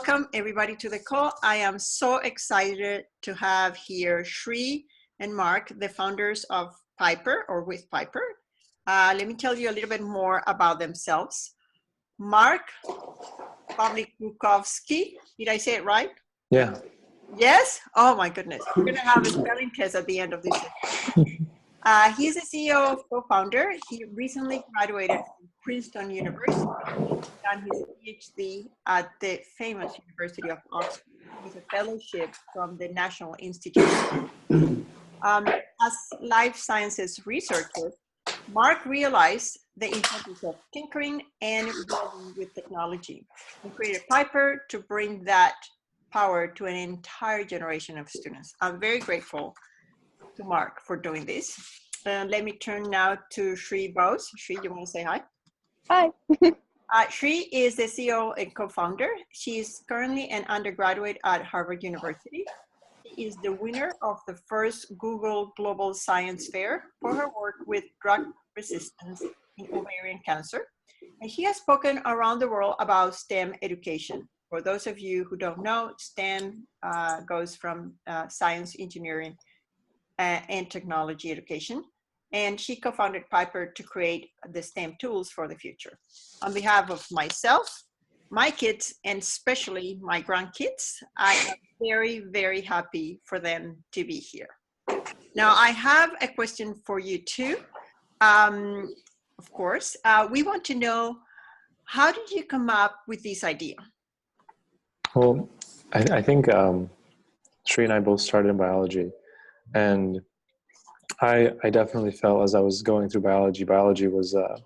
welcome everybody to the call. I am so excited to have here Shree and Mark, the founders of Piper or with Piper. Let me tell you a little bit more about themselves. Mark Pawlikowski, did I say it right? Yeah. Yes? Oh my goodness. We're going to have a spelling test at the end of this. He's the CEO of co-founder. He recently graduated from Princeton University, done his PhD at the famous University of Oxford. He's a fellowship from the National Institute. As life sciences researcher, Mark realized the importance of tinkering and building with technology and created Piper to bring that power to an entire generation of students. I'm very grateful to Mark for doing this. Let me turn now to Shree Bose. Shree, you want to say hi? Hi. Shree is the CEO and co-founder. She is currently an undergraduate at Harvard University. She is the winner of the first Google Global Science Fair for her work with drug resistance in ovarian cancer. And she has spoken around the world about STEM education. For those of you who don't know, STEM goes from science, engineering, and technology education. And she co-founded Piper to create the STEM tools for the future. On behalf of myself, my kids, and especially my grandkids, I am very, very happy for them to be here. Now, I have a question for you too. Of course, we want to know, how did you come up with this idea? Well, I think Shree and I both started in biology, and I definitely felt as I was going through biology was, it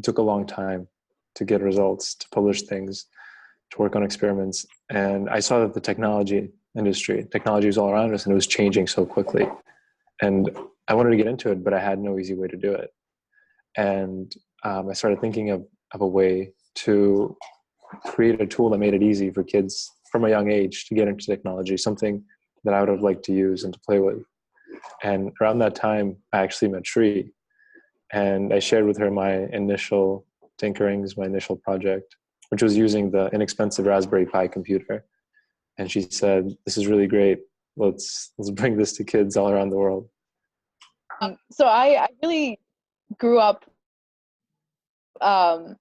took a long time to get results, to publish things, to work on experiments. And I saw that the technology was all around us, and it was changing so quickly. And I wanted to get into it, but I had no easy way to do it. And I started thinking of a way to create a tool that made it easy for kids from a young age to get into technology, something that I would have liked to use and to play with. And around that time, I actually met Shree, and I shared with her my initial tinkerings, my initial project, which was using the inexpensive Raspberry Pi computer. And she said, "This is really great. Let's bring this to kids all around the world." So I really grew up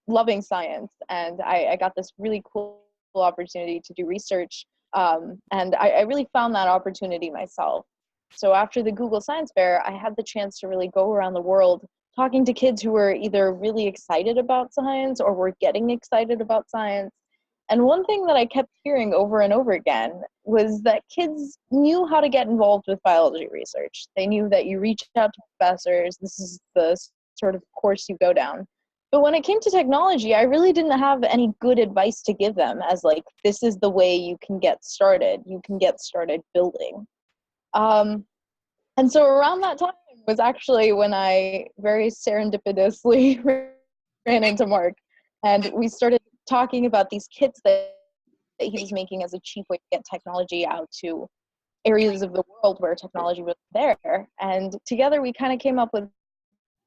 loving science, and I got this really cool opportunity to do research, and I really found that opportunity myself. So after the Google Science Fair, I had the chance to really go around the world talking to kids who were either really excited about science or were getting excited about science. And one thing that I kept hearing over and over again was that kids knew how to get involved with biology research. They knew that you reach out to professors, this is the sort of course you go down. But when it came to technology, I really didn't have any good advice to give them as like, this is the way you can get started. You can get started building. And so around that time was actually when I very serendipitously ran into Mark, and we started talking about these kits that he was making as a cheap way to get technology out to areas of the world where technology was there. And together we kind of came up with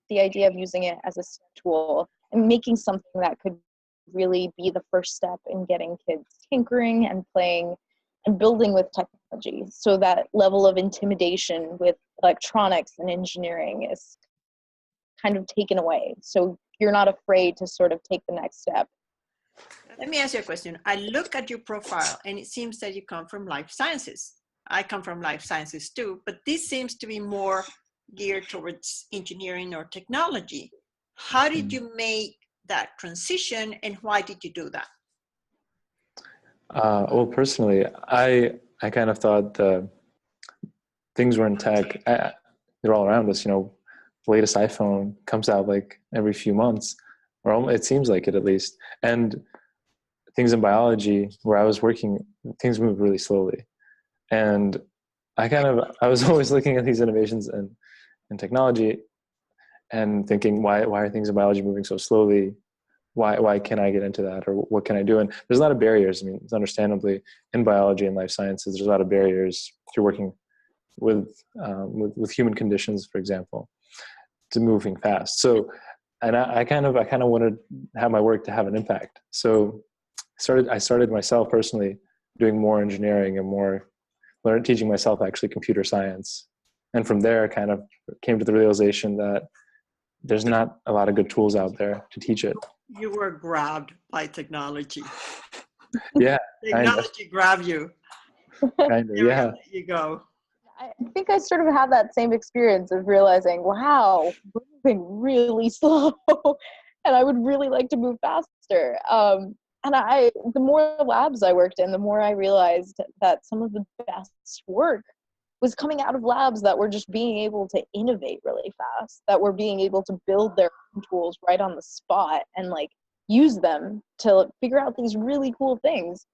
the idea of using it as a tool and making something that could really be the first step in getting kids tinkering and playing and building with technology. So that level of intimidation with electronics and engineering is kind of taken away. So you're not afraid to sort of take the next step. Let me ask you a question. I look at your profile and it seems that you come from life sciences. I come from life sciences too, but this seems to be more geared towards engineering or technology. How did you make that transition, and why did you do that? Well, personally, I kind of thought things were in tech. They're all around us. You know, the latest iPhone comes out like every few months, or it seems like it at least. And things in biology, where I was working, things move really slowly. And I was always looking at these innovations in technology and thinking, why are things in biology moving so slowly? Why can't I get into that, or what can I do? And there's a lot of barriers. I mean, it's understandably in biology and life sciences, there's a lot of barriers to working with human conditions, for example, to moving fast. So, and I kind of wanted to have my work to have an impact. So I started myself personally doing more engineering and more teaching myself actually computer science. And from there, I kind of came to the realization that there's not a lot of good tools out there to teach it. You were grabbed by technology. Yeah. Technology grabbed you. Kind of, yeah. Let you go. I think I sort of had that same experience of realizing, wow, we're moving really slow, and I would really like to move faster. And the more labs I worked in, the more I realized that some of the best work was coming out of labs that were just being able to innovate really fast, that were being able to build their own tools right on the spot and like use them to figure out these really cool things.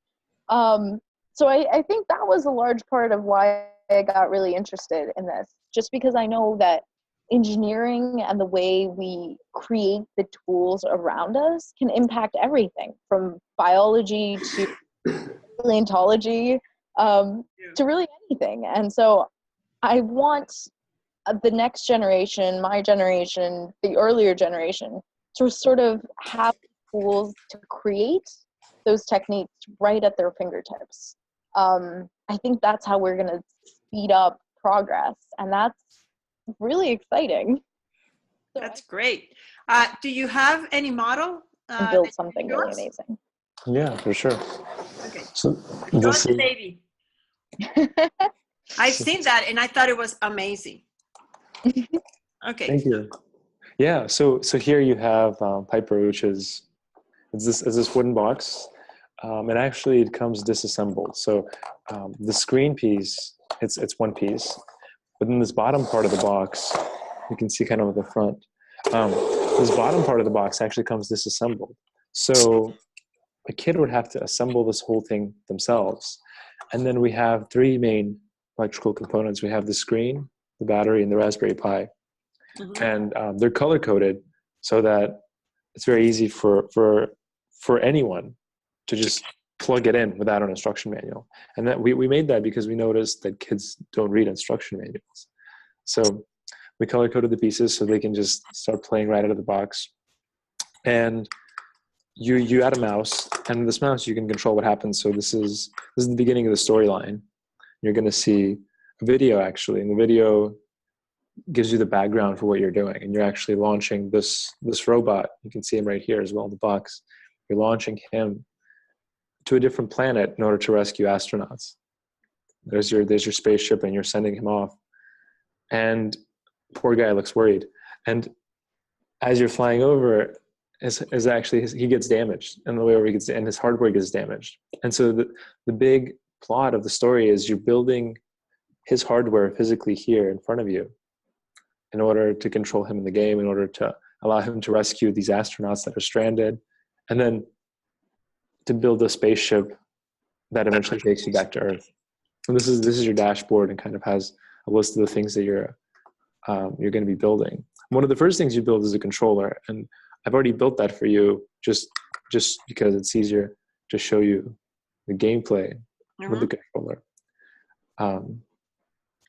So I think that was a large part of why I got really interested in this, just because I know that engineering and the way we create the tools around us can impact everything from biology to paleontology, to really anything. And so I want the next generation, my generation, the earlier generation, to sort of have tools to create those techniques right at their fingertips. I think that's how we're going to speed up progress, and that's really exciting. So that's great. Do you have any model? And build something really amazing. Yeah, for sure. Okay. So Show this us the is, baby. I've seen that and I thought it was amazing. Okay. thank you. Yeah, so here you have Piper, which is this wooden box. And actually it comes disassembled. So the screen piece, it's one piece. But then this bottom part of the box, you can see kind of at the front. This bottom part of the box actually comes disassembled. So a kid would have to assemble this whole thing themselves. And then we have three main electrical components. We have the screen, the battery, and the Raspberry Pi. Mm-hmm. And they're color-coded so that it's very easy for anyone to just plug it in without an instruction manual. And that we made that because we noticed that kids don't read instruction manuals. So we color-coded the pieces so they can just start playing right out of the box. And you add a mouse, and this mouse you can control what happens. So this is the beginning of the storyline. You're going to see a video actually, and the video gives you the background for what you're doing. And you're actually launching this robot. You can see him right here as well in the box. You're launching him to a different planet in order to rescue astronauts. There's your spaceship, and you're sending him off. And poor guy looks worried. And as you're flying over, is actually he gets damaged, and the way where he gets, and his hardware gets damaged. And so the big plot of the story is you're building his hardware physically here in front of you in order to control him in the game, in order to allow him to rescue these astronauts that are stranded, and then to build a spaceship that eventually takes you back to Earth. And this is your dashboard, and kind of has a list of the things that you're going to be building. One of the first things you build is a controller, and I've already built that for you just because it's easier to show you the gameplay with the controller.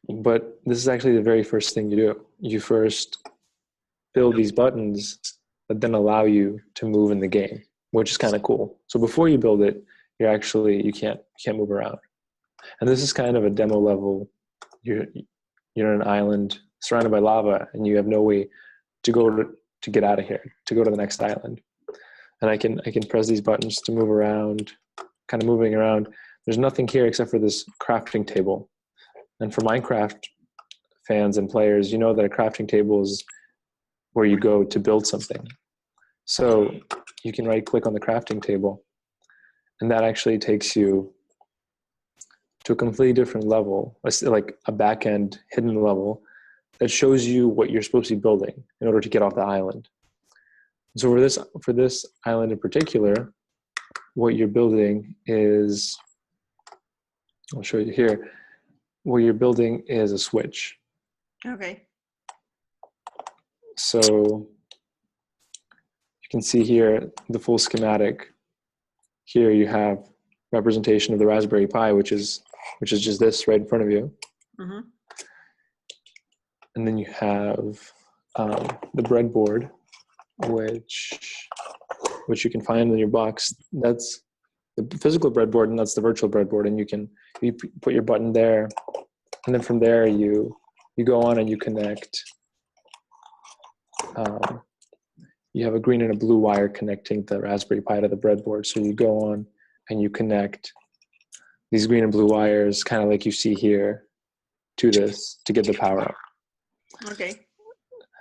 But this is actually the very first thing you do. You first build these buttons that then allow you to move in the game, which is kind of cool. So before you build it, you can't move around. And this is kind of a demo level. You're on an island surrounded by lava, and you have no way to get out of here, to go to the next island. And I can press these buttons to move around, kind of moving around. There's nothing here except for this crafting table. And for Minecraft fans and players, you know that a crafting table is where you go to build something. So you can right click on the crafting table, and that actually takes you to a completely different level, like a back-end hidden level that shows you what you're supposed to be building in order to get off the island. So for this island in particular, what you're building is, I'll show you here, what you're building is a switch. Okay. So you can see here the full schematic. Here you have representation of the Raspberry Pi, which is just this right in front of you. Mm-hmm. And then you have the breadboard, which you can find in your box. That's the physical breadboard, and that's the virtual breadboard. And you put your button there, and then from there you go on and you connect. You have a green and a blue wire connecting the Raspberry Pi to the breadboard. So you go on and you connect these green and blue wires, kind of like you see here, to this to get the power up. Okay.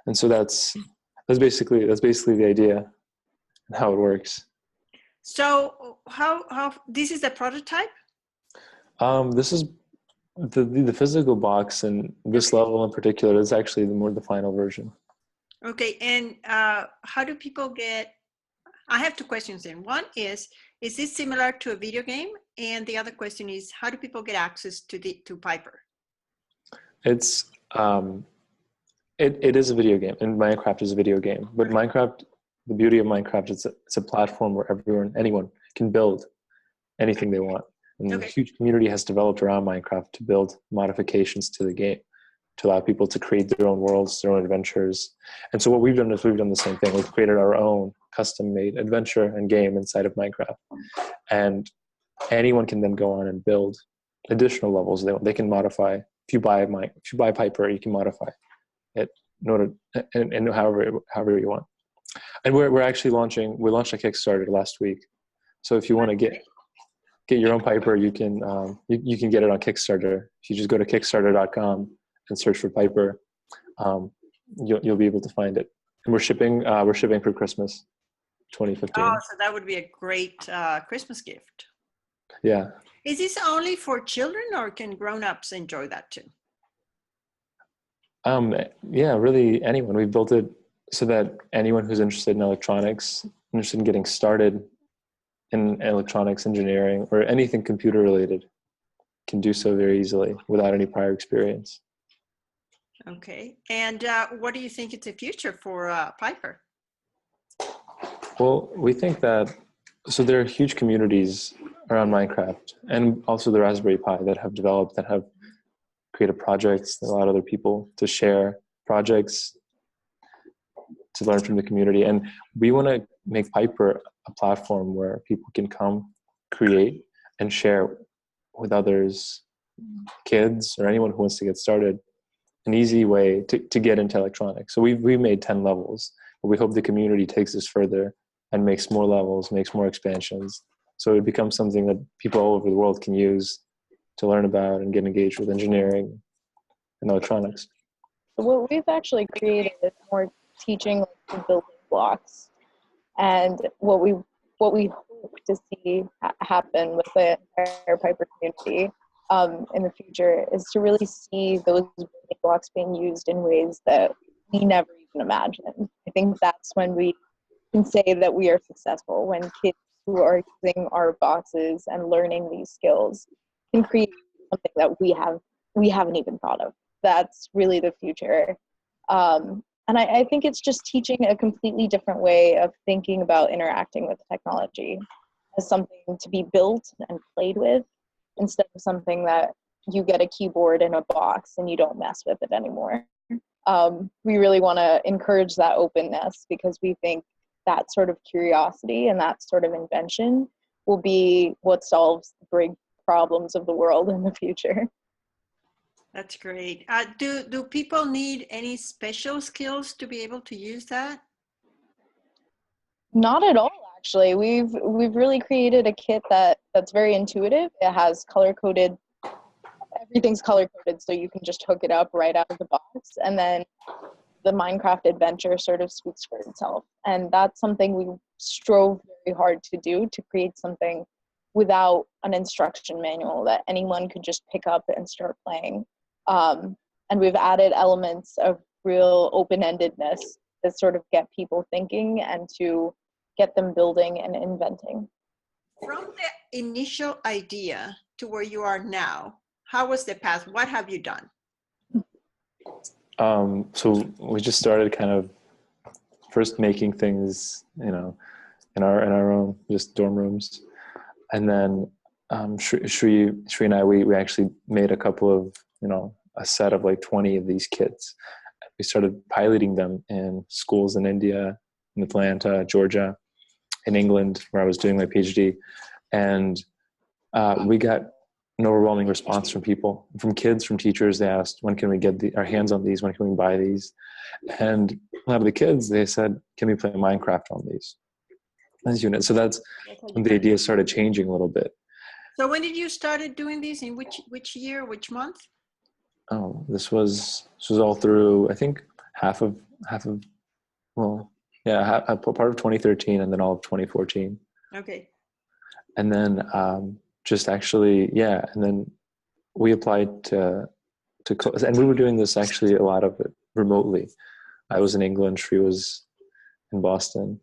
And so that's basically the idea and how it works. So how this is the prototype? This is the physical box, and this level in particular is actually the final version. Okay, and how do people get? I have two questions then. One is this similar to a video game? And the other question is, how do people get access to Piper? It's it is a video game, and Minecraft is a video game. But Minecraft, the beauty of Minecraft, it's a platform where anyone can build anything they want. And a huge community has developed around Minecraft to build modifications to the game, to allow people to create their own worlds, their own adventures. And so what we've done is we've done the same thing. We've created our own custom-made adventure and game inside of Minecraft. And anyone can then go on and build additional levels. They can modify. If you buy Piper, you can modify it in order and however you want. And we're actually we launched a Kickstarter last week. So if you want to get your own Piper, you can get it on Kickstarter. If you just go to kickstarter.com and search for Piper, you'll be able to find it. And we're shipping for Christmas 2015. Oh, so that would be a great Christmas gift. Yeah. Is this only for children, or can grown-ups enjoy that too? Yeah, really anyone. We've built it so that anyone who's interested in electronics, interested in getting started in electronics engineering or anything computer related, can do so very easily without any prior experience. Okay. And what do you think is the future for Piper? Well, we think that, so there are huge communities around Minecraft and also the Raspberry Pi that have developed, that have created projects that allow other people to share projects, to learn from the community. And we want to make Piper a platform where people can come, create, and share with others, kids, or anyone who wants to get started, an easy way to get into electronics. So we made 10 levels, but we hope the community takes this further and makes more levels, makes more expansions. So it becomes something that people all over the world can use to learn about and get engaged with engineering and electronics. What we've actually created is more teaching the building blocks, and what we hope to see happen with the entire Piper community in the future is to really see those building blocks being used in ways that we never even imagined. I think that's when we can say that we are successful, when kids who are using our boxes and learning these skills can create something that we haven't even thought of. That's really the future. And I think it's just teaching a completely different way of thinking about interacting with technology as something to be built and played with, instead of something that you get a keyboard in a box and you don't mess with it anymore. We really want to encourage that openness, because we think that sort of curiosity and that sort of invention will be what solves the big problems of the world in the future. That's great. Do people need any special skills to be able to use that? Not at all, actually. We've really created a kit that's very intuitive. It has color-coded, everything's color-coded, so you can just hook it up right out of the box, and then the Minecraft adventure sort of speaks for itself. And that's something we strove very hard to do, to create something without an instruction manual that anyone could just pick up and start playing. And we've added elements of real open-endedness that sort of get people thinking and to get them building and inventing. From the initial idea to where you are now, how was the path? What have you done? So we just started kind of first making things, in our own just dorm rooms, and then Shree and I we actually made a couple of a set of like 20 of these kits. We started piloting them in schools in India, in Atlanta, Georgia, in England, where I was doing my PhD, And we got an overwhelming response from people, from kids, from teachers. They asked, when can we get our hands on these? When can we buy these? And a lot of the kids, they said, can we play Minecraft on these units? So that's when the idea started changing a little bit. So when did you started doing these? In which year, which month? Oh, this was all through, I think half of well, yeah, part of 2013 and then all of 2014. Okay. And then just actually, yeah, and then we applied to and we were doing this actually a lot of it remotely. I was in England, Shree was in Boston,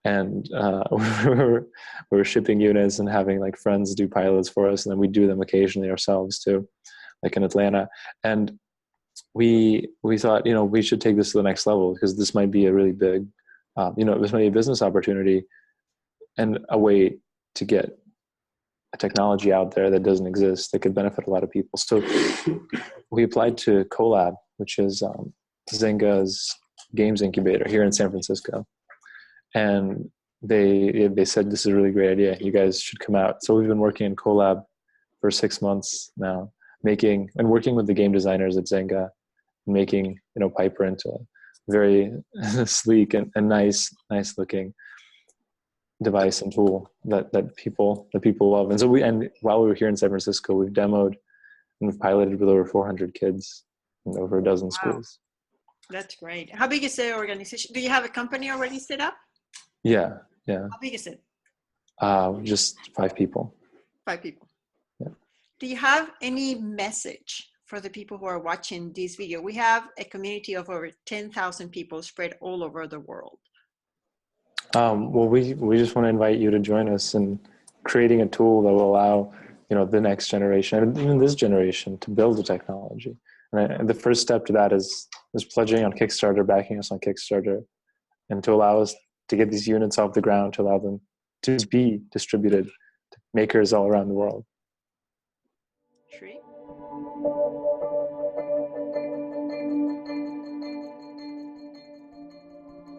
and we were shipping units and having like friends do pilots for us, and then we do them occasionally ourselves too, like in Atlanta. And we thought, we should take this to the next level, because this might be a really big, this might be a business opportunity and a way to get a technology out there that doesn't exist that could benefit a lot of people. So we applied to Colab, which is Zynga's games incubator here in San Francisco. And they said, this is a really great idea. You guys should come out. So we've been working in Colab for 6 months now, working with the game designers at Zynga, making, Piper into a very sleek and nice looking device and tool that people love. And so while we were here in San Francisco, we've demoed and we've piloted with over 400 kids in over a dozen schools. That's great. How big is the organization? Do you have a company already set up? Yeah. How big is it? Just 5 people. 5 people. Yeah. Do you have any message for the people who are watching this video? We have a community of over 10,000 people spread all over the world. Well, we just want to invite you to join us in creating a tool that will allow, the next generation, and even this generation, to build the technology. And the first step to that is pledging on Kickstarter, backing us on Kickstarter, and to allow us to get these units off the ground, to allow them to be distributed to makers all around the world. Shree?